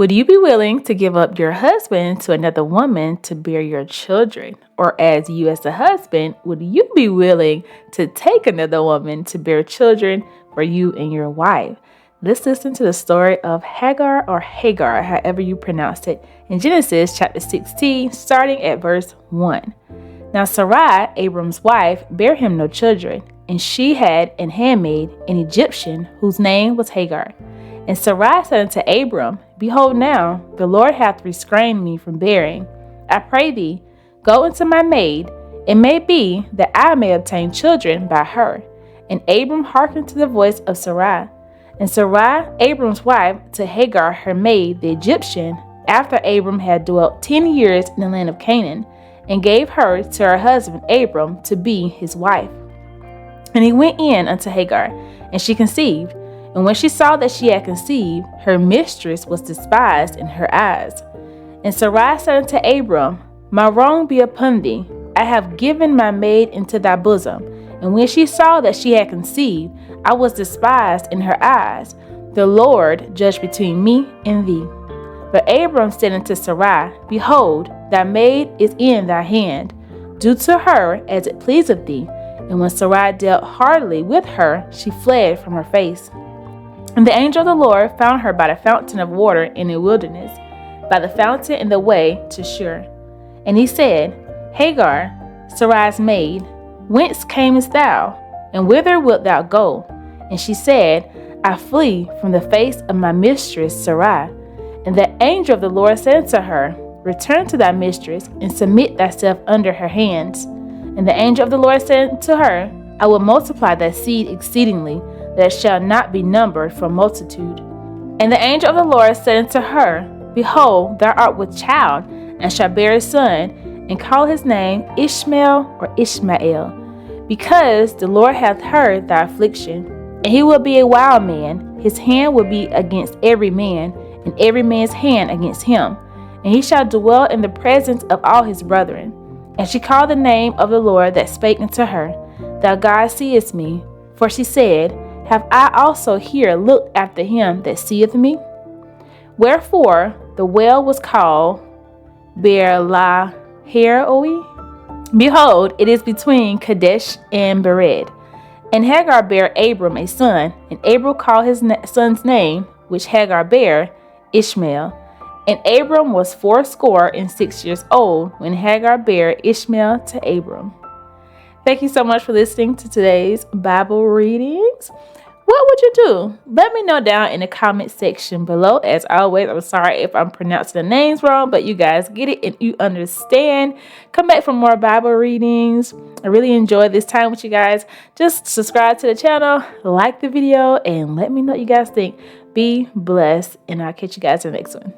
Would you be willing to give up your husband to another woman to bear your children? Or as you as a husband, would you be willing to take another woman to bear children for you and your wife? Let's listen to the story of Hagar, or Hagar, however you pronounce it, in Genesis chapter 16, starting at verse 1. Now Sarai, Abram's wife, bare him no children, and she had an handmaid, an Egyptian, whose name was Hagar. And Sarai said unto Abram, Behold now, the Lord hath restrained me from bearing. I pray thee, go unto my maid. It may be that I may obtain children by her. And Abram hearkened to the voice of Sarai. And Sarai, Abram's wife, to Hagar her maid, the Egyptian, after Abram had dwelt 10 years in the land of Canaan, and gave her to her husband Abram to be his wife. And he went in unto Hagar, and she conceived. And when she saw that she had conceived, her mistress was despised in her eyes. And Sarai said unto Abram, My wrong be upon thee. I have given my maid into thy bosom. And when she saw that she had conceived, I was despised in her eyes. The Lord judged between me and thee. But Abram said unto Sarai, Behold, thy maid is in thy hand. Do to her as it pleaseth thee. And when Sarai dealt hardly with her, she fled from her face. And the angel of the Lord found her by the fountain of water in the wilderness, by the fountain in the way to Shur. And he said, Hagar, Sarai's maid, whence camest thou, and whither wilt thou go? And she said, I flee from the face of my mistress Sarai. And the angel of the Lord said unto her, Return to thy mistress, and submit thyself under her hands. And the angel of the Lord said to her, I will multiply thy seed exceedingly, that it shall not be numbered for multitude. And the angel of the Lord said unto her, Behold, thou art with child, and shalt bear a son, and call his name Ishmael, or Ishmael, because the Lord hath heard thy affliction. And he will be a wild man, his hand will be against every man, and every man's hand against him. And he shall dwell in the presence of all his brethren. And she called the name of the Lord that spake unto her, Thou God seest me. For she said, Have I also here looked after him that seeth me? Wherefore the well was called Beer-lahai-roi. Behold, it is between Kadesh and Bered. And Hagar bare Abram a son, and Abram called his son's name, which Hagar bare, Ishmael. And Abram was 86 years old when Hagar bare Ishmael to Abram. Thank you so much for listening to today's Bible readings. What would you do? Let me know down in the comment section below. As always, I'm sorry if I'm pronouncing the names wrong, but you guys get it and you understand. Come back for more Bible readings. I really enjoyed this time with you guys. Just subscribe to the channel, like the video, and let me know what you guys think. Be blessed, and I'll catch you guys in the next one.